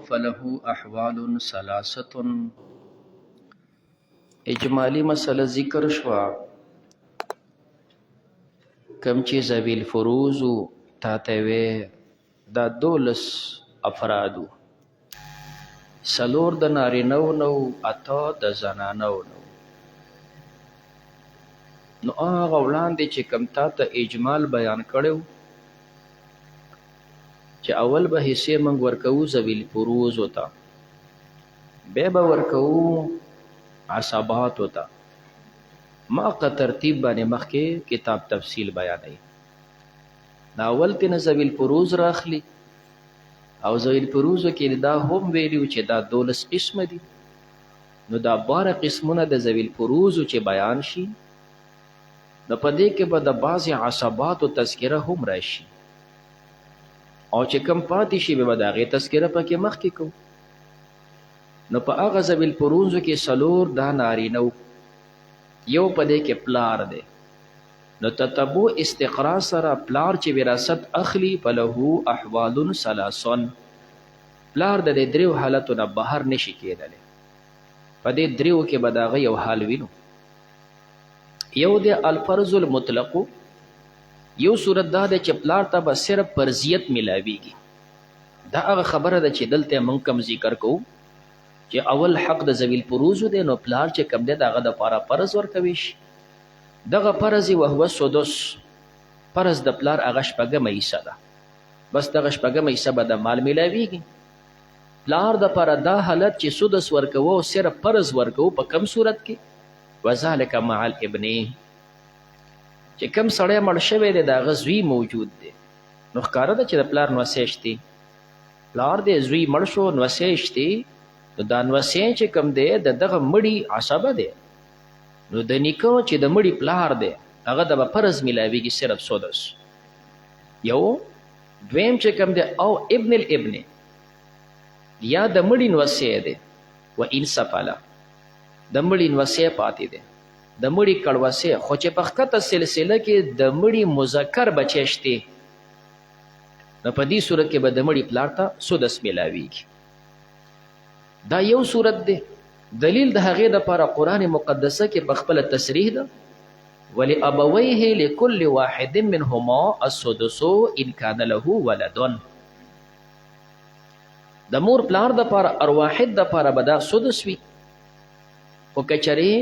فله احوال ثلاثه. اجمالی مسله ذکر شوا کم چې ذوی الفروض تا ته وې دا 12 افرادو، سلور د نارینه نو اته د زنانو نو هغه وړاندې چې کم تا ته اجمال بیان کړو چې اول به حصے منګ ورکو ذوی الفروض وتا، به ورکو عصبات وتا، ما که ترتیب باندې مخکې کتاب تفصیل بیانوي. دا اول تینا ذوی الفروض راخلی او ذوی الفروض کې دا هم ویلیو چې دا 12 قسم دي، نو دا 12 قسمونه د ذوی الفروض چې بیان شي د پدې کې به د بعض عصبات او تذکره هم راشي، او چې کم پاتې شي به د هغې تذکره پکې مخکې کو. نو په هغه ذوی الفروض کې سلور دا نارینه یو پدې کې پلار دی، نو تتبع استقرا سره پلار چې وراثت اخلي فله احوال ثلاثه، پلار د دریو حالتو نه بهر نشي کېدلی. په دې دریو کې به د هغه یو حال وینو. یو د الفرض المطلق، یو صورت دا ده چې پلار ته به صرف فرضیت ملاویږي. دا هغه خبره ده چې دلته موږ کم ذکر کوو چې اول حق د ذوی الفروض دی، نو پلار چې کم دی دغه دپاره فرض ورکوي شي. دغه فرض وهو سدس، فرض د پلار هغه شپږمه حصه ده، بس دغه شپږمه حصه به د مال ملاویږي. پلار دپاره دا حالت چې سدس ورکوو او صرف فرض ورکوو په کم صورت کې؟ وذلک مع الابن، چې کم سړی مړ شوی دی د هغه زوی موجود دی، نو ښکاره ده چې د پلار نوسی شتې، پلار دی زوی مړ شو نوسی شتې، نو دا نوسی چې کم دی د دغه مړي عصبه دی، نو د نیکه چې د مړي پلار دی هغه د به فرض ملاویږي صرف سدس. یو دویم چې کم دی او ابن الابن، یا د مړي نوسی دی و ان سفله، د مړي نوسی پاتې دی، د مړي کړوسی، خو چې په ښکته سلسله کې د مړي مذکر بچی شته، نو په دې صورت کې به د مړي پلار ته سدس ملاویږي. دا یو صورت دی. دلیل د هغې دپاره قرآن مقدسه کې په خپله تصریح ده، ولابویه لکل واحد منهما السدس ان کان له ولد. د مور پلار دپاره هر واحد دپاره به دا سدس وي، خو که چرې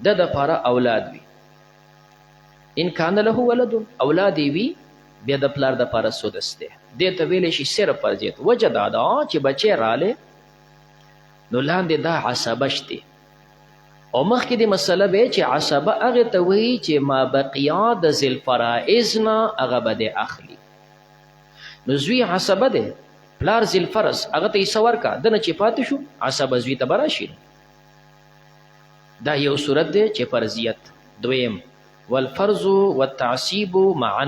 د دپاره اولاد وي، ان کان له ولد، اولاد وي بیا د پلار دپاره سدس دی. دې ته ویلی شي صرف فرضیت. وجه دا ده چې بچی رالی نو لاندې دا عصبه شته، او مخکې د مسله به چې عصبه هغې ته وایي چې ما بقیا د ذی الفرائض نه هغه به دی اخلي. نو زوی عصبه دی، پلار ذی الفرض هغه ته حصه ورکړه، دنه چې پاتې شو عصبه زوی ته به راشي. دا یو صورت دی چې فرضیت. دویم والفرض والتعصیب معا،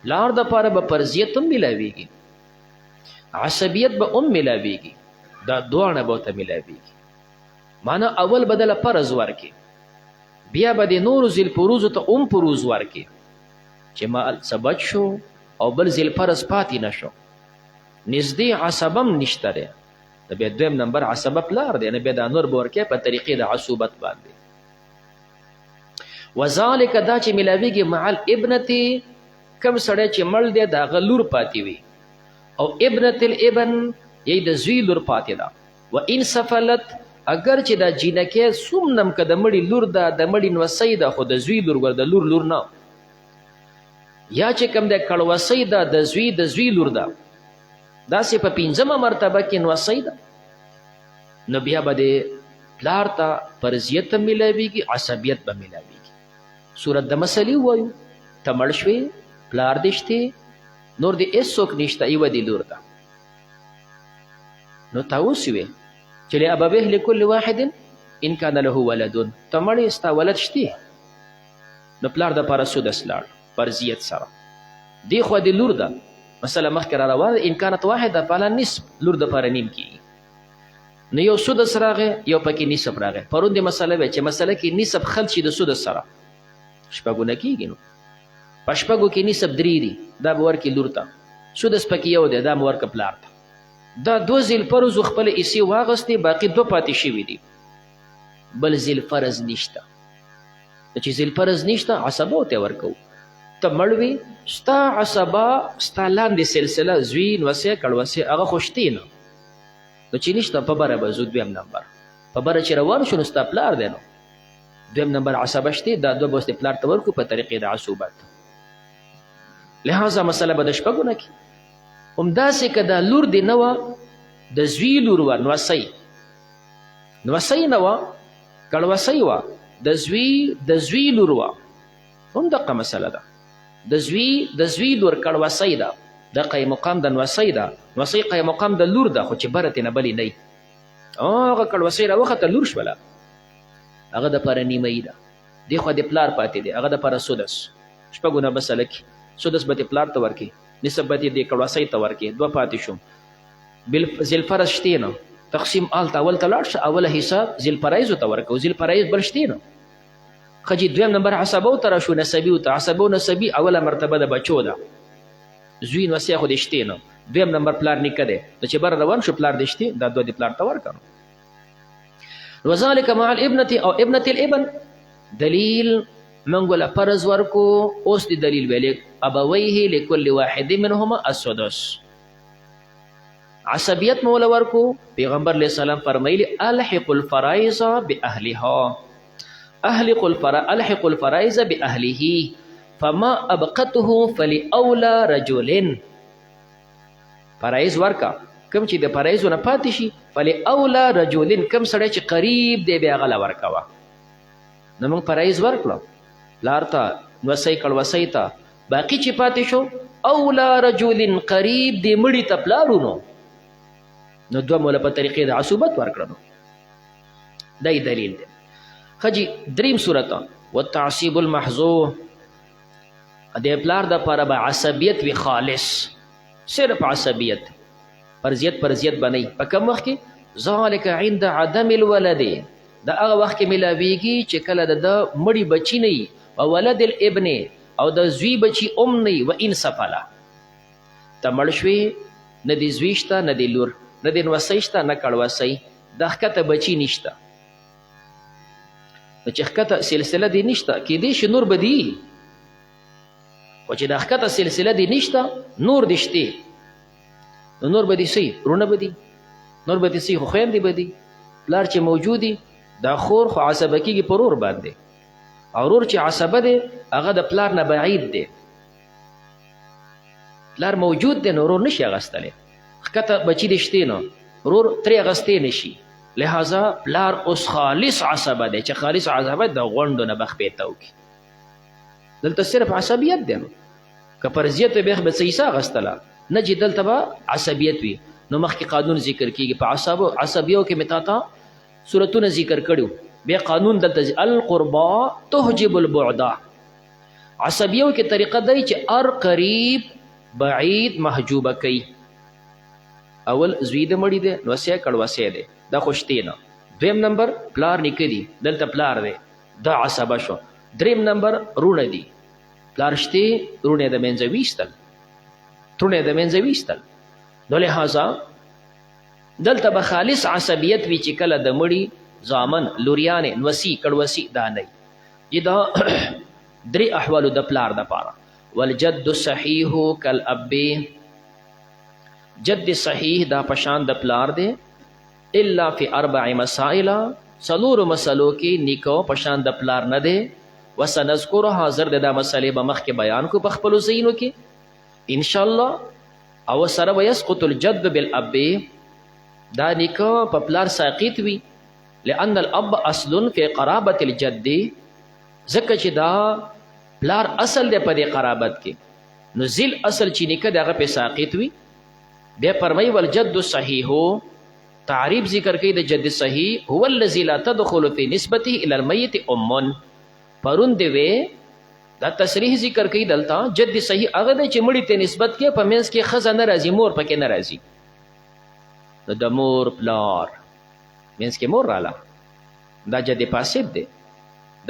پلار دپاره به فرضیت هم ملاویږي، عصبیت به هم ملاویږي، دا دواړه به ورته ملاویږي. معنا اول بدله فرض ورکې، بیا به د نورو ذی الفروضو ته هم فروض ورکې، چې مال ثبت شو او بل ذی الفرض پاتې نه شو، نږدې عصبه هم نشته دی، د بیا دویم نمبر عصبه پلار دی، نه بیا دا نور به ورکې په طریقې د عصوبت باندې. وذالک دا چې ملاویږي مع الابنتې، کم سړی چې مړ دی د هغه لور پاتې وي، او ابنة الابن یی د زوی لور پاتې ده. و ان سفلت، اگر چې دا جینکې څومره که د مړي لور ده، د مړي نوسی ده، خو د زوی لور ور د لور نه، یا چې کوم د کړوسی ده د زوی لور ده، داسې په 5مه مرتبه کې نوسی ده، نو بیا به د پلار ته فرضیت هم ملاویږي، عصبیت به ملاویږي. صورت د مسلې ووایو، ته مړ شوې، پلار دې شته، نور دې هېڅوک نشته، یوه دې لور ده، نو تا اوس وې چې لابویه لکل واحد ان کان له ولد، ته مړ یې ستا ولد شته، نو پلار دپاره سدس لاړ فرضیت سره. دې خوا د لور ده، مسله مخکې را روانه ان کانت واحده فعلا نصف، لور دپاره نیم کېږي، نو یو سدس راغی، یو پکې نصف راغی. پرون د مسله وی چې مسله کې نصف خلط شي د سدس سره، شپږونه کېږي، نو په شپږو کې نصف 3 دي، دا به ورکړي لور ته، سدس پکې یو دی، دا به ورکړه پلار ته. دا 2 ذوالفرز خپل حصې واغستې، باقي 2 پاتې شوي دي. بل ذوالفرز نشته. چې ذوالفرز نشته عصبه ورته ورکوو. ته مړ وې، ستا عصبه ستا لاندې سلسله زوی نوسی کړوسی هغه خو شتې نه، نو چې نشته په بره به ځو. 2 نمبر په بره چې روان شو نو ستا پلار دی، نو 2 نمبر عصبه شتې، دا 2 به اوس د پلار ته ورکړو په طریقې د عصوبت. لهذا مسله به د شپږو نه کي. همداسې که دا لور دې نه وه، د زوی لور وه، نوسی نه وه، کړوسی وه، د زوی لور وه، هم دقه مسله ده. د زوی لور کړوسی ده، د قیم مقام د نوسی ده، نوسی قیم مقام د لور ده، خو چې بره ترې نه بلې نه وي. هغه کړوسی راوخته لور شوله، هغه دپاره نیمهیي ده. دې خوا د پلار پاتې دی، هغه دپاره سدس. شپږو نه بسله کي سدس به دې پلار ته ورکړي، نسب به دې کړوسی ته ورکړي. 2 پاتې شو. ذوالفرز شتې نه، تقسیم آل ته اول ته لاړ شه، اوله حصه ذوالفرایضو ته ورکوو. ذوالفرایض بل شتې نه. ښه جي 2 نمبر عصبو ته راشو، نسبي ته. عصبو نسبي اوله مرتبه د بچو ده، زوی نوسی خو د شتې نه. 2 نمبر پلار نیکه دی، نو چې بره روان شو پلار د شتې، دا 2 د پلار ته ورکړو. وذلک مع الابنة او ابنة الابن. دلیل موږ وله فرض ورکو. اوس د دلیل ویلې ابویه لکل واحد منهما السدس. عصبیت مو وله ورکو. پیغمبر علیه السلام فرمایلي الحق الفرائض باهلها، الحق الفرائض باهله فما ابقته فلاولى رجل. فرائض ورکا، کم چې د فرایضو نه پاتې شي، فلاولى رجل، کم سړی چې قریب دی بیا هغه له ورکوه. نو موږ فرایض ورکړو پلار ته، نوسی کړوسی ته، باقي چې پاتې شو اولا رجل، قریب دی مړي ته پلارونو، نو 2 موله په طریقې د عصوبت ورکړو. دا دلیل دی. ښه جي 3 صورت والتعصیب المحظوظ. د پلار دپاره به عصبیت وي خالص، صرف عصبیت، فرضیت به نه وي. په کوم وخت کې؟ ذلک عند عدم الولد. دا هغه وخت کې ملاویږي چې کله د مړي بچي نه وي، و ولد الابن، او د زوی بچي نه وي، و ان سفله. ته مړ شوې، نه د زوی شته، نه د لور، نه د نوسی شته، نه کړوسی، د ښکته بچي نشته. نو چې ښکته سلسله دې نشته، کیدای شي نور به دي، خو چې د ښکته سلسله دې نشته، نور دې شتې، نو نور به دې څه وي؟ وروڼه به دي، نور به دې څه وي؟ خو خویندې به دي. پلار چې موجود دي، دا خور خو عصبه کېږي په ورور باندې، او ورور چې عصبه دی هغه د پلار نه بعید دی. پلار موجود دی نو ورور نشي اغستلی، ښکته بچي دې شتې نو ورور ترې اغستې نشي. لہذا پلار اوس خالص عصبه دی، چې خالص عصبه د غونډو نه بخ پیته وکړي. دلته صرف عصبیت دی، نو که فرضیت به به څه حصه اغستله، نه چې دلته به عصبیت وي. نو مخکې قانون ذکر کېږي په عصبیو کې مې تا ته صورتونه ذکر کړي، بیا قانون دلته القربا تحجب البعدا. عصبیو کې طریقه دی چې ار قریب بعید محجوبه کوي. اول زوی د مړي دی، نوسی کړوسی دی، دا خو شتې نه. 2 نمبر پلار نیکه دی، دلته پلار دی، دا عصبه شو. 3 نمبر رونه دي، پلار شتې، رونه د منځه ویستل، ترونه د منځه ویستل. نو لهذا دلته به خالص عصبیت وي چې کله د مړي زامن، لوریانې، نوسی کړوسی دا نه وي. دا 3 احوالو د پلار دپاره. والجد صحیح کالاب، جد صحیح دا پشان د پلار دی، الا فی 4 مسائل، 4 مسلو کې نیکو پشان د پلار نه دی. وسنذکر حاضر د دا مسئلې به مخکې بیان کو په خپلو ځایونو کې انشاءالله. او سره ویسقط الجد بالاب، دا نیکه په پلار ساقط وي، لأن الاب اصل فی قرابت الجد، ځکه چې دا پلار اصل دی په دې قرابت کې، نو ذل اصل چې نیکه د هغه پې ساقط وي. بیا فرمایي والجد صحیح، تعریب ذکر کوي د جد صحیح، هو الذي لا تدخل فی نسبته الی المیت پرون دی وی دا تصریح ذکر کوي دلته جد صحیح هغه دی چې مړي ته نسبت کې په منځ کې ښځه نه راځي، مور پکې نه راځي. نو د مور پلار منځ کې مور راله، دا جد فاسد دی.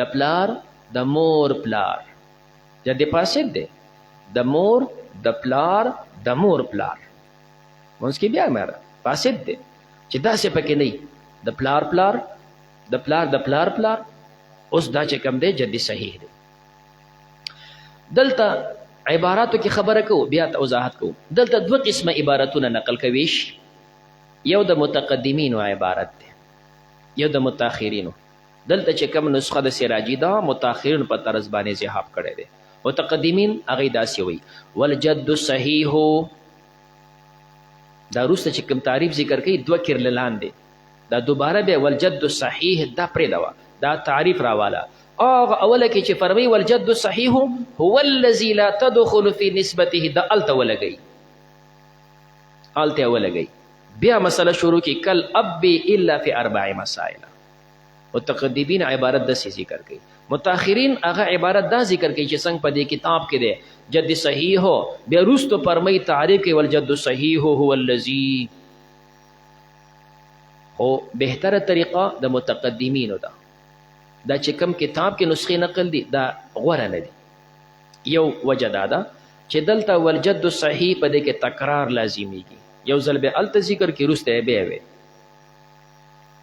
د پلار د مور پلار جد فاسد دی، د مور د پلار د مور پلار منځ کې بیا مره فاسد دی چې داسې پکې نه د پلار پلار د پلار د پلار پلار اوس دا چې کم دی جد صحیح دی. دلته عباراتو کې خبره کوو بیا ته وضاحت کوو. دلته دوه قسمه عبارتونه نقل کوي. یو د متقدمینو عبارت دی یو د متاخرینو. دلته چې کم نسخه د سراجی دا متاخرین په طرز باندې ذهاب کړی دی. متقدمین هغه داسې وایي والجد صحیح. دا وروسته چې کوم تعریف ذکر کوي دوه کرله لاندې دا دوباره بیا والجد صحیح دا پرېږده دا تعریف راواله. هغه اوله کې چې فرمایي والجد صحیح هو الذي لا تدخل في نسبته دا الته ولګئ الته ولګئ. بیا مسله شروع کی کل اب الا فی 4 مسائل. متقدمین عبارت داسې ذکر کوي. متاخرین هغه عبارت دا ذکر کوي چې څنګه په دې کتاب کې دی جد صحیح هو بیا وروسته فرمایي تعریف کوي والجد صحیح هو الذي. خو بهتره طریقه د متقدمینو ده دا چې کوم کتاب کې نسخې نقل دي دا غوره نه دي. یو وجه دا ده چې دلته والجد صحیح په دې کې تکرار لازمیږي. یو ځل به الته ذکر کې وروسته بیا وي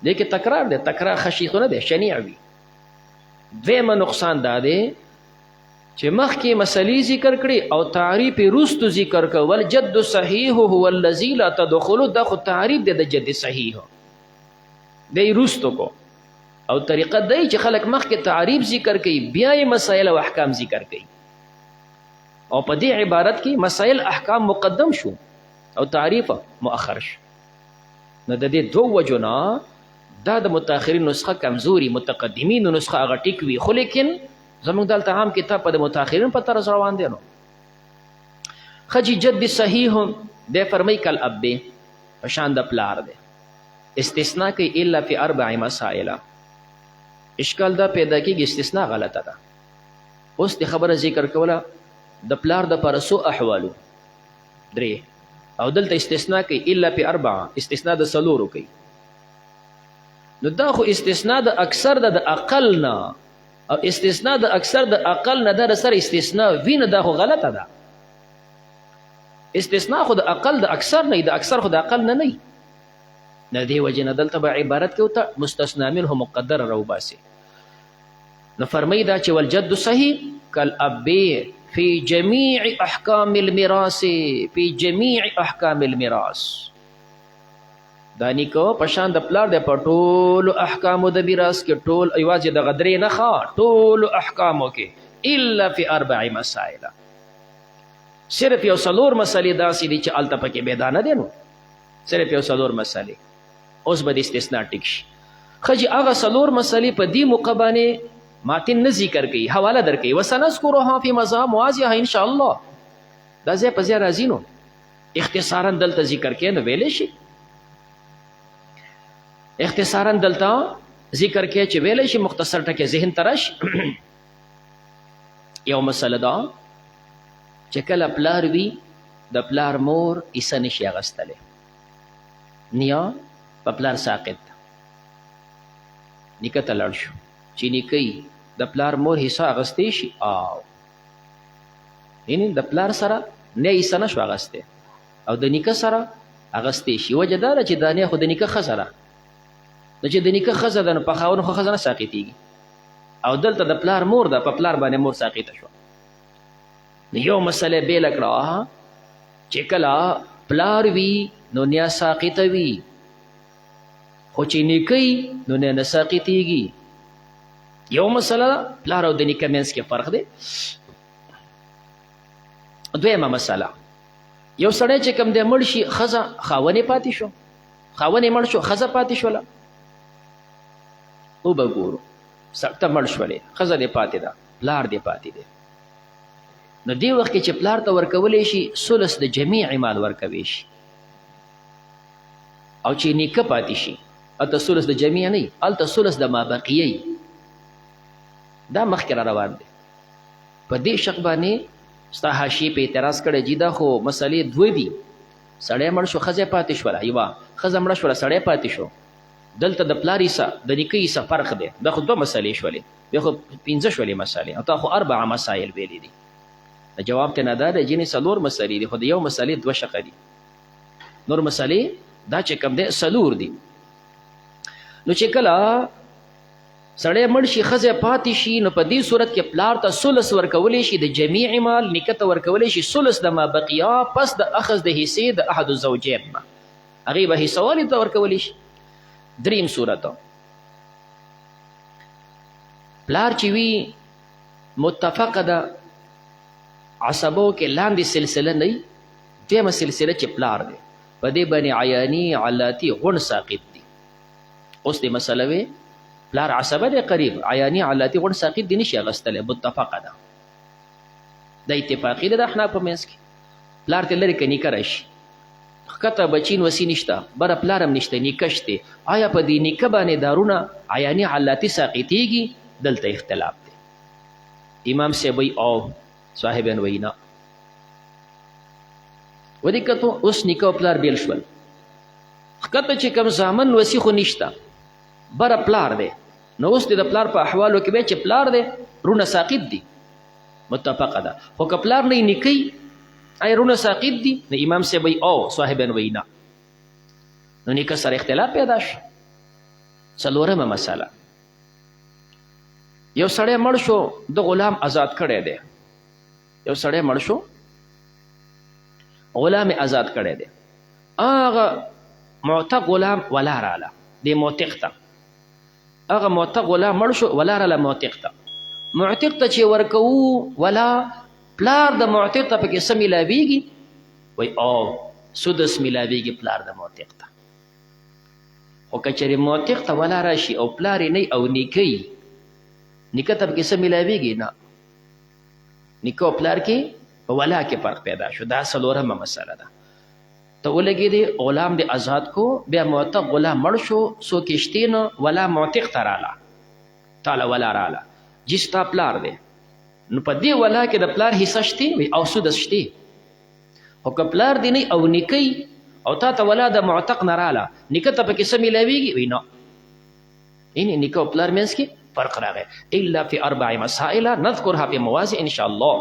دې کې تکرار دی. تکرار خشي خو نه دی شنیع وي. دویمه نقصان دا دی چې مخکې مسلې ذکر کړي او تعریف وروسته ذکر کړه والجد صحیح هو الذي لا تدخل. دا خو تعریف دی د جد صحیح دی وروسته کو او طریقه دی چې خلک مخکې تعریف ذکر کوي بیا یې مسائل او احکام ذکر کوي او په دې عبارت کې مسائل احکام مقدم شو او تعریف مؤخر شو. نو د دې دوه وجو نه دا د متاخرین نسخه کمزوري متقدمین نسخه هغه ټیک وي. خو لیکن زموږ دلته عام کتاب په د متاخرین په طرز روان دی. نو خجی جد صحیح دی فرمای کل اب په شان د پلار دی. استثناء کوي الا فی 4 مسائل. اشکال دا پیدا کیږي استثناء غلطه ده. اوس د خبره ذکر کوله د پلار د پر سو احوالو 3 او دلته استثناء کوي الا فی 4 استثناء د سلورو کوي. نو دا خو استثناء د اکثر د اقل نه او استثناء د اکثر د اقل نه در سره استثناء وینه دا خو غلطه ده. استثناء خو د اقل د اکثر نه د اکثر خو د اقل نه نه. نه دی وجه نه دلته به عبارت کې وته مستثنا منه مقدر روباسي. نو فرمایي دا چې والجد صحیح کالاب فی جمیع احکام الميراث فی جمیع احکام الميراث. دا نیکو پشان د پلار د پټول احکام د میراث کې ټول ایواز د غدرې نه ښه ټول احکامو کې الا فی 4 مسائل. صرف یو څلور مسلې داسې دي چې الته پکې میدانه دي. نو صرف یو څلور مسلې اوس به د استثناء ټیک شي. خجی هغه څلور مسلې په دې مقابله ماتن نه ذکر کوي حواله درکوي وسنذکرها فی مذاهب موازیه ان شاء الله. دا ځای په ځای راځي. نو اختصارا دلته ذکر کې نو ویلې شي اختصارا دلته ذکر کې چې ویلې شي مختصر ټکي ذهن ترش. یو مسله دا چې کله پلار وي د پلار مور ایسه نشي اغستلی نیا په پلار ساقط نیکه ته لاړ شو چې نیکه د پلار مور حصه اغستی شي او یعنی د پلار سره نه ایسه نشو اغستی او د نیکه سره اغستی شي. وجه دا ده چې دا نه خو د نیکه ښځه ده نو چې د نیکه ښځه ده نو په خاوند خو ښځه نه ساقطېږي او دلته د پلار مور ده په پلار باندې مور ساقطه شوه. نو یو مسله بېله کړه چې کله پلار وي نو نیا ساقطه وي خو چې نیکه نو نه ساقطېږي. یو مسله پلار او د نیکه منځ کې فرق دی. دویمه مسله یو سړی چې کوم دی مړ شي ښځه خاونې پاتې شو خاونې مړ شو ښځه پاتې شوله او به ګورو ته مړ شولې ښځه دې پاتې ده پلار دې پاتې دی. نو دې وخت کې چې پلار ته ورکولی شي ثلث د جمیع مال ورکوي شي او چې نیکه پاتې شي هلته ثلث د جمیع نه وي هلته ثلث د مابقیه وي. دا مخکې را روان دی. په دې شق باندې ستا حاشیې په اعتراض کړی جي دا خو مسلې دوه دي. سړی مړ شو ښځه پاتې شوله یوه ښځه مړه شوله سړی پاتې شو. دلته د پلار حصه د نیکه حصه فرق دی. دا خو دوه مسلې شولې بیا خو 5 شولې مسلې او تا خو 4 مسایل ویلي دي. جواب ته نه دا دی ځینې 4 مسلې دي خو د یو مسلې 2 شقه دي. نور مسلې دا چې کوم دی څلور دي. نو چې کله سړی مړ شي ښځه پاتې شي نو په دې صورت کې پلار ته ثلث ورکولی شي د جمیع مال، نیکه ته ورکولی شي ثلث د ما بقیه پس د اخذ د حصې د احد الزوجین نه، هغې به حصه والي ته ورکولی شي. دریم صورت پلار چې وي متفقه ده عصبو کې لاندې سلسله نه وي، دیمه سلسله چې پلار دی په دې باندې عیاني علاتی غون ساقط دي. اوس دې مسله وی پلار عصبه دی قریب، عیاني علاتی غون ساقط دي نشي اغستلی، متفقه ده، د اتفاقي ده د احناف په منځ کې. پلار ته لرې که نیکه راشي ښکته بچین وسي نشته، بره پلار هم نشته، نیکه شته، آیا په دې نیکه باندې دارونه عیاني علاتی ساقطیږي؟ دلته اختلاف دی. امام صاحب وی او صاحبین وی نه. ودې کتو اوس نیکه او پلار بیل شول، ښکته چې کوم زامن وسي خو نشته، بره پلار دی، نو اوس د پلار په احوالو کې به چې پلار دی رونه ساقط دي، متفقه ده، خو که پلار نه نیکي آیا رونه ساقط دي؟ نو امام صاحب وی او صاحبین وی نه. نو نیکه سره اختلاف پیدا شو. څلورمه مسله، یو سړی مړ شو د غلام آزاد کړی دی، یو سړی مړ شو غلام آزاد کړی دی، هغه معتق غلام ولا راله دی معتق ته، هغه معتق غلام مړ شو ولا راله معتق ته، معتق ته چې ورکوو ولا پلار د معتق ته پکې څه میلاویږي؟ وی او سدس میلاویږي پلار د معتق ته. خو که چېرې معتق ته ولا راشي او پلار یې نه او نیکه نیکه ته پکې څه میلاویږي؟ نه، نیکه او پلار کې په ولا کې فرق پیدا شو. دا څلورمه مسله ده. ته ولګېدې غلام دې آزاد کو، بیا معتق غلام مړ شو، څوک یې شتې نه، ولا معتق ته راله، تاله ولا راله، جي ستا پلار دی، نو په دې ولا کې د پلار حصه شتې وي او سدس شتې. خو که پلار دې نه او نیکه او تا ته ولا د معتق نه راله، نیکه ته پکې څه میلاویږي؟ وي نه، یعنې نیکه او پلار منځ کې فرق راغی. الا فی اربع مسائل نذکرها فی مواضع ان شاء الله.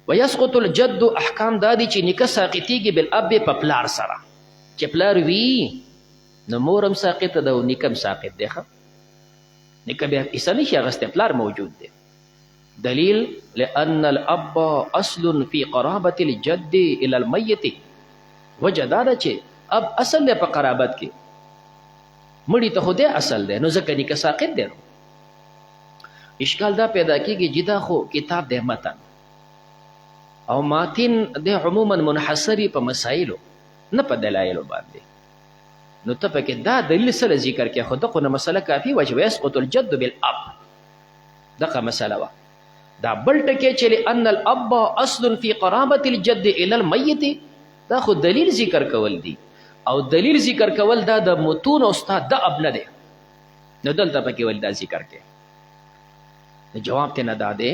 ويسقط الجد احکام دا دي چې نیکه ساقطیږي بالاب په پلار سره، چې پلار وي نو مور هم ساقطه ده او نیکه هم ساقط دی. نیکه بیا حصه نشي اخیستی، پلار موجود دی. دلیل لأن الاب اصل فی قرابة الجد الى المیت، وجه دا ده چې اب اصل دی په قرابت کې، مړي ته خو دی اصل دی، نو ځکه نیکه ساقط دی. اشکال دا پیدا کېږي چې دا خو کتاب دی متن او ماتن د عموما منحصري په مسایلو نه په دلایلو باندې، نو ته پکې دا دلیل سره ذکر کې، خو دغه نه مسله کافي وه چې ویسقط الجد بالاب، دغه مسله وه. دا بل ټکی چې لأن الاب اصل فی قرابة الجد الى المیت، دا خو دلیل ذکر کول دي، او دلیل ذکر کول دا د متون او استاد د اب نه دی، نو دلته پکې ول دا ذکر کې. جواب ته نه دا دی،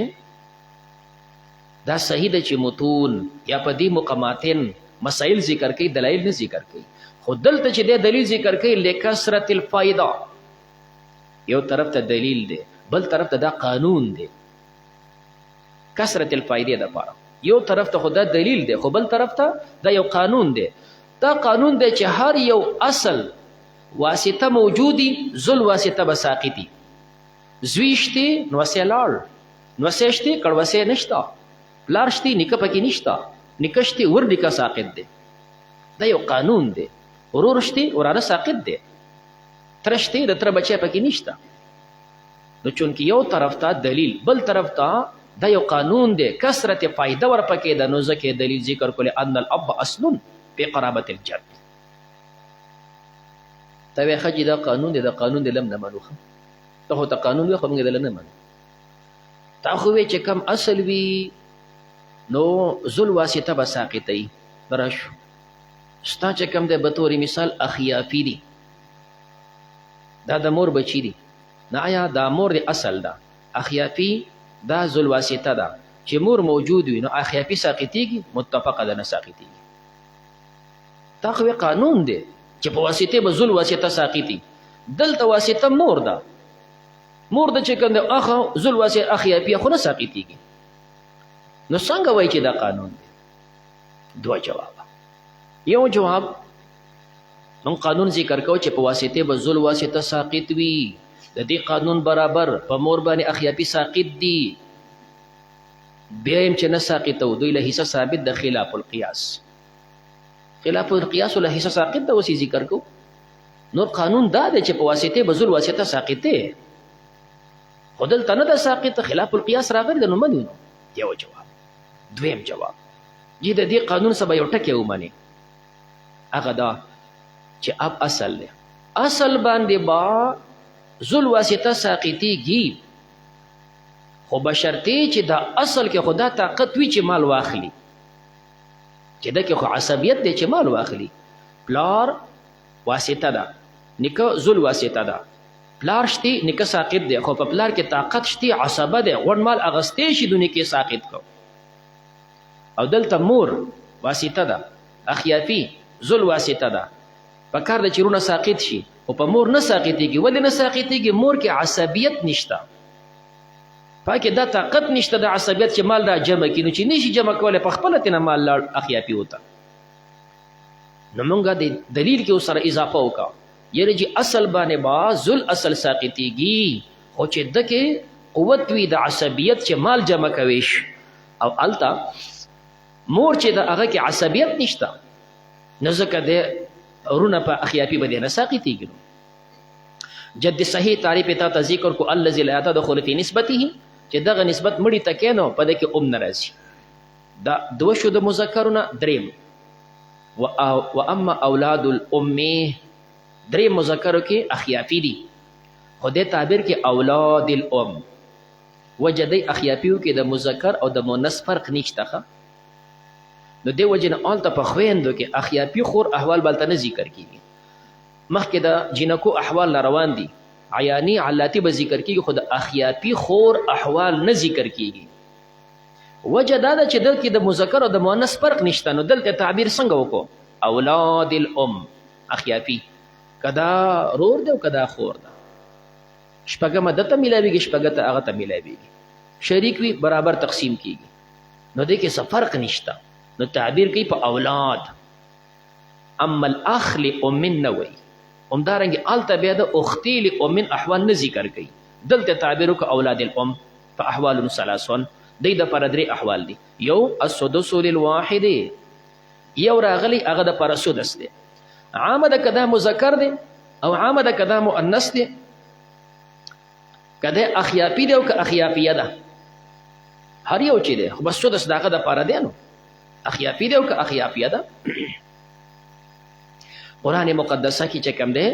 دا صحیح ده چې متون یا په دې مقاماتن مسائل ذکر کوي، دلایل نه ذکر کوي. خو دلته چې دی دلیل ذکر کوي لکثرت الفایده، یو طرف ته دلیل دی، بل طرف ته دا قانون دی، کثرت الفایده دپاره یو طرف ته خو دا دلیل دی، خو بل طرف ته دا یو قانون دی. دا قانون دی چې هر یو اصل واسطه موجودی ذل واسطه به ساقطي، زوی شته نو وسې لاړ، نو وسې شته کړ وسې نشته، پلار شته نیکه پکې نشته، نیکه شته ور نیکه ساقط دی. دا یو قانون دی. ورور شته وراره ساقط دی، تره شته د تره بچی پکې نشته. نو چونکې یو طرف ته دلیل، بل طرف ته دا یو قانون دی، کثرت فایده ورپکې ده، نو ځکه دلیل ذکر کړي ان الاب اصل فی قرابة الجد. ته وایې ښه چې دا قانون دی، دا قانون دی لم نه منو. ته خو ته قانون وي، خو موږ دله نه منو. تا خو وی چې کم اصل وي نو ذل واسطه به ساقطوي. راشو ستا چې کم دی به طور مثال اخیافي دي، دا د مور بچي دي، نه آیا دا مور دی اصل ده، اخیافي دا ذل واسطه ده، چې مور موجود وي نو اخیافي ساقطیږي؟ متفقه ده نه ساقطیږي. تا خو قانون دی چې په واسطه به ذل واسطه ساقطي، دلته واسطه مور ده، مور د چې کوم د اخو ذل واسطه اخیافي خو نه ساقطیږي. نو څنګه وایي چې دا قانون دی؟ دوه جواب. یو جواب من قانون ذکر کو چې په واسطه به ذل واسطه ساقط وي د دې قانون برابر په مور باندې اخیاپي ساقط دي بیا هم چې نه ساقط دوی له حصہ ثابت د خلاف القياس له حصہ ساقط د وسی ذکر کو نور قانون دا دی چې په واسطه به ذل واسطه ساقطه خودل تنه د ساقط خلاف القياس راغلی نو منو یو جواب دویم جواب دې د دې قانون سبا یو ټکی ومني هغه دا چې اب اصل دی اصل باندې با ذل واسطه ساقطيږي خو بشرطي چې دا اصل کې خدا طاقت وي چې مال واخلي چې دا کې خو عصبیت دی چې مال واخلي پلار واسطه ده نیکه ذل واسطه ده پلار شتي نیکه ساقط دی خو په پلار کې طاقت شتي عصبه دی غون مال اغستې شي دونی کې ساقط کو او دلته مور واسطه ده اخیافي ذل واسطه ده په کار د چیرونه ساقط شي او په مور نه ساقطيږي ولې نه ساقطيږي مور کې عصبیت نشته پاکه دا طاقت نشته د عصبیت چې مال دا جمع کینو چې نشي جمع کوله په خپل تنه مال لاړ اخیاپي وته نو مونږه د دلیل کې سره اضافه وکا یره چې اصل باندې با ذل اصل ساقطيږي خو چې دکې قوت وی د عصبیت چې مال جمع کويش او التا مور چې د هغه کې عصبیت نشته نو ځکه د رونه په اخیاپي باندې نه ساقطيږي جد صحیح تعریف ته ذکر کو الذي لا تدخل في نسبته چې دغه نسبت مړی تکینو په دې کې ناراضي دا دو شو د مذکرونه دریم و اما اولاد الام دریم مذکر کې اخیافي دي خو دې تعبیر کې اولاد الام وجدي اخیافیو کې د مذکر او د مؤنث فرق نشته نو دی وجنه آلته په خويندو کې اخیافي خور احوال بلته نه ذکر کیږي مخکې د جنکو احوال روان دي عیانی علاتی به ذکر کیږي خود اخیافي خور احوال نه ذکر کیږي وجه دا ده چې دلته د مذکر او د مؤنث فرق نشته نو دلته تعبیر څنګه وکړو اولاد الام اخیافي کدا رور دی او کدا خور ده شپږم دته ملاویږي شپږته هغه ته ملاویږي شریک وي برابر تقسیم کیږي نو دې کې څه فرق نشته نو تعبیر کوي په اولاد اما الاخ لام نوي همدارنګه آلته بیا د اختی لام احوال نه ذکر کوي دلته تعبیر کو اولاد الام په احوال ثلاثون د د پر درې احوال دي یو السدس للواحد یو راغلی هغه د پر سدس دي عام د کدا مذکر دي او عام د کدا مؤنث دي کدا اخیاپی دی او که اخیاپیه ده هر یو چې دی خو بس سدس دغه د پر دی نو اخیاپی دی او که اخیاپیه ده قرآن مقدسه کی چې کوم دی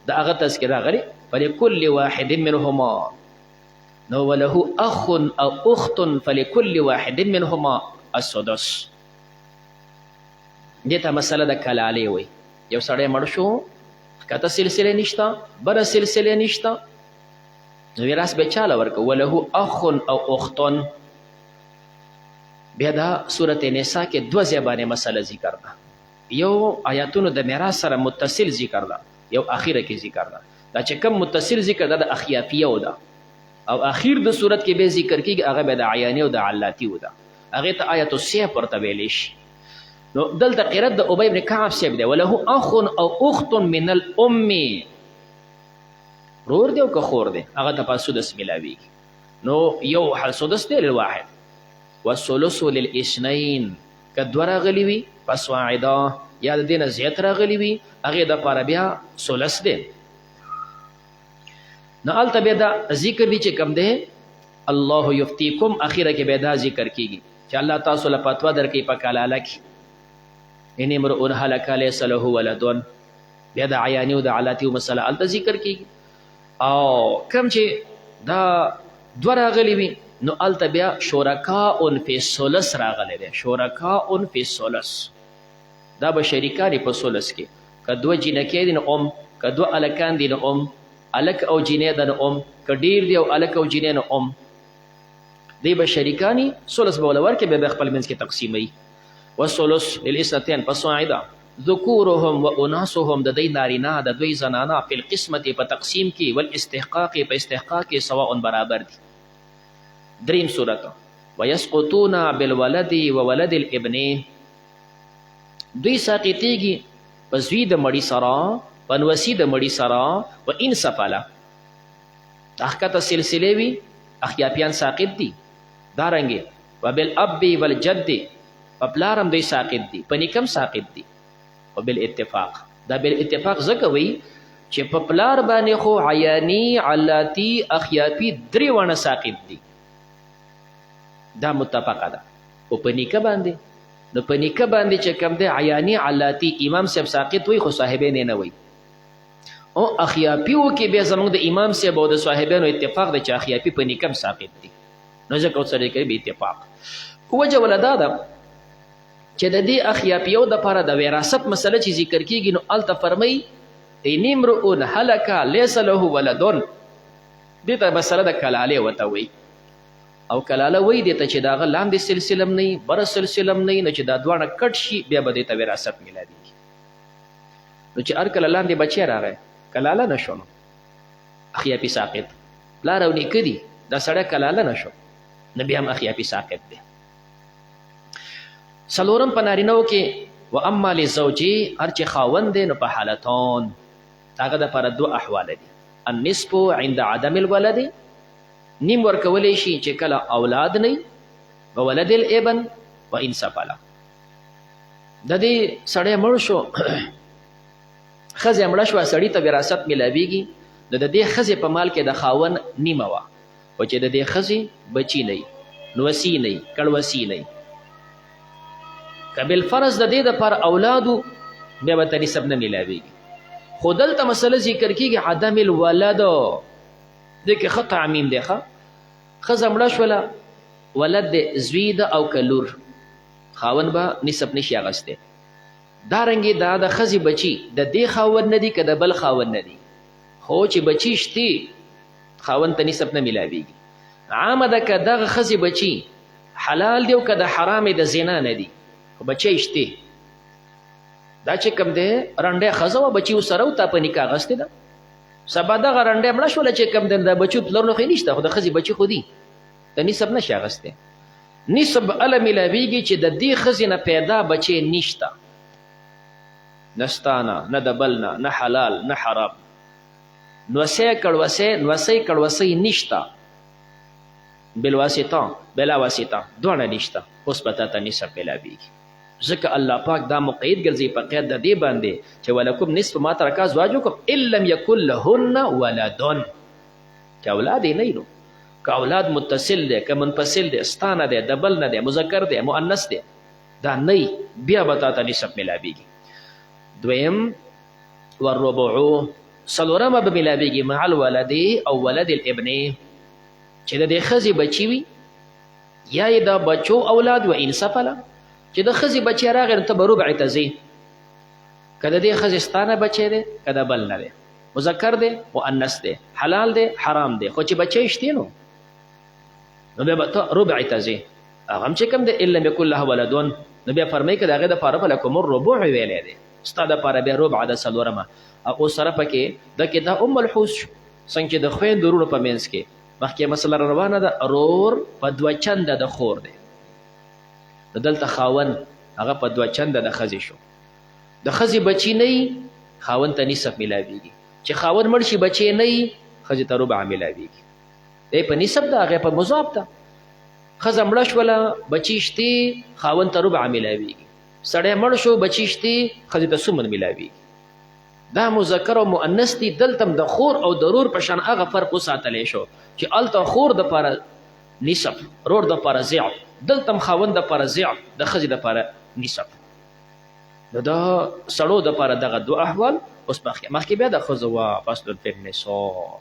د هغه تذکره غلي فلكل واحد منهما نو وله اخ او اخت فلكل واحد منهما السدس دته مسله د کلاله وي یو سړی مړ شو کته سلسله نشتا بر سلسله نشتا نو وراث به چاله ورک وله اخ او اخت بیا دا سورته نساء کې دو ځبانه مسله ذکر ده یو آیاتونو د میراث سره متصل ذکر ده یو اخیره کې ذکر ده دا چې کوم متصل ذکر ده د اخیافیه و ده او اخیر د صورت کې به ذکر کیږي هغه به د عیانی او د علاتی و ده هغه ته آیت السیف ورته ویل شي نو دلته قرات د ابی ابن کعب سیب ده وله اخ او اخت من الام رور دی او که خور دی هغه ته په سدس ملاوي نو یو حل سدس دی للواحد والثلث للاثنين کدو راغلی وي پس واعده یا د دینه زیات راغلی وي هغه د پاره بیا ثلث دی نو الته بیا دا ذکر دی چې کم دی الله یفتیکم اخیره کې بیا دا ذکر کیږي چې الله تاسو له فتوا درکې په کلاله کې ان امرؤ هلک ليس له ولد بیا د عیانی او د علاتی مسله الته ذکر کیږي او کم چې دا دو راغلی وي نو الته بیا شرکاء فی الثلث راغلی دی شرکاء فی الثلث دا به شریکان په ثلث کې کدو جنکې دي کدو الکان دي الک او جنې د کډیر دی او الک او جنې دی به شریکانی ثلث به ولور کې به خپل منځ کې تقسیمي والثلث للاثنتين فصاعدا ذکورهم واناثهم د دې نارینا د دوی زنانا په قسمت په تقسیم کې والاستحقاق په استحقاق کې سواء برابر دي دریم صورت ويسقطون بالولد وولد الابن دوی ساقطيږي په زوی د مړي سره، په نوسي د مړي سره، و ان سفله احکته سلسلې وي اخیاپیان ساقط دي. دارنګې وبالاب والجد په پلار هم دوی ساقط دي، په نیکم ساقط دي. وبالاتفاق دا بالاتفاق ځکه وي چې په پلار باندې خو عیانی علاتی اخیاپي درې وانه ساقط دي، دا متفقه ده. او په نیکه باندې، نو په نیکه باندې چې کوم دی عیانی علاتی امام صاحب ساقط وي خو صاحبین نه وي. او اخیاپیو کې بیا زموږ د امام صاحب او د صاحبانو اتفاق دی چې اخیاپي په نیکم ساقط دي، نو ځکه ورسره کوي به اتفاق. وجه ولدا ده چې د دې اخیاپیو دپاره د وراثت مسله چې ذکر کیږي، نو هلته فرمایي ان امرؤ هلک لیس له ولدون، دې ته مسله د کلالې ورته وایي. او کلاله وایي دې ته چې د هغه لاندې سلسله هم نه وي، بره سلسله هم نه وي، نو چې دا دواړه کټ شي بیا به دې ته وراثت میلادېږي. نو چې هر کله لاندې بچی راغی کلاله نه شو، نو اخیاپي ساقط. پلار او نیکه دي، دا سړی کلاله نه شو، نو بیا هم اخیاپي ساقط دی. څلورم په نارینهو کې و اما لزوجې هر چې خاوند دی، نو په حالتان هغه دپاره دو احواله دي. النصف عند عدم الولد، نیم ورکولی شي چې کله اولاد نه وي، و ولد الابن و ان سفله. د دې سړی مړ شو، ښځې مړه شوه، سړي ته وراثت میلاویږي، نو د دې ښځې په مال کې د خاوند نیمه وه، خو چې د دې ښځې بچي نه وي، نوسي نه وي، کړوسي نه وي. که بالفرض د دې دپاره اولادو بیا به ته نسب نه میلاویږي. خو دلته مسله ذکر کېږي عدم الولد، دې کې ښه تعمیم دی. ښځه مړه شوله، ولد دی زوی ده او که لور، خاوند به نسب نشي اخیستی. دارنګې دا د ښځې بچي د دې خاوند نه دي که د بل خاوند نه دي، خو چې بچي شتي خاوند ته نسب نه میلاویږي. عامه ده که دغه ښځې بچي حلال دی او که د حرامې د زنا نه دي، خو بچی شتي. دا چې کوم دی رنډی ښځه وه، بچي ورسره و، تا په نکاح اخیستې ده. سبا دغه رنډی مړه شوله چې کوم دی د بچو پلر نو خو یې نشته، خو د ښځې بچي خو دي، د نسب نشي اخیستی. نسب هله میلاویږي چې د دې ښځې نه پیدا بچی نشته، نه ستانه، نه د بل نه حلال نه حرام. نوسی کړوسی نشته، بالواسطه بلا واسطه دواړه نشته، اوس به تا ته نسب میلاویږي. ځکه الله پاک دا مقید ګرځي په قید د دې باندې چې ولکم نصف ما ترک ازواجکم ان لم یکن لهن ولدن، که اولاد یې نه وي، نو که اولاد متصل دی که منفصل دی، ستانه دی، د بل نه دی، مذکر دی، مؤنث دی، دا نه وي، بیا به تا ته نسب میلاویږي. دویم والربع، څلورمه به میلاویږي مع الولد او ولد الابن، چې د دې ښځې بچي وي یا یې د بچو اولاد و ان سفله، چې د ښځې بچی راغی نو ته به ربع ته ځې، که د دې ښځې ستانه بچی دی که د بل نه دی، مذکر دی مؤنث دی، حلال دی حرام دی، خو چې بچی شتې نو بیا به ته ربع ته ځې. هغه هم چې کوم دی ان لم یکن له ولدون، نو بیا فرمایي که د هغې دپاره فلکم الربع ویلی دی، ستا دپاره بیا ربع ده څلورمه. او اوس سره پکې دکې دا ام الحوس شو، څنګه چې د خویندو ورونو په منځ کې مخکې مسله روانه ده، رور په دوه چنده د خور دی، د دلته خاوند هغه په دوه چنده د ښځې شو. د ښځې بچي نه وي خاوند ته نصف میلاویږي، چې خاوند مړ شي بچی نه وي ښځې ته ربع میلاویږي. دی په نصف ده، هغې په مضاف ده. ښځه مړه شوله بچي شتې خاوند ته ربع میلاویږي، سړی مړ شو بچي شتې ښځې ته ثمن میلاویږي. دا مذکر او مؤنث دي. دلته د خور او ضرور په شان هغه فرق وساتلی شو چې هلته خور دپاره نصف، رور دپاره ضعف، دلته خاوند دپاره ضعف، د ښځې دپاره نصف. نو دا سړو دپاره دغه دو احوال. اوس مخکې بیا د ښځو وا فصل فی النساء.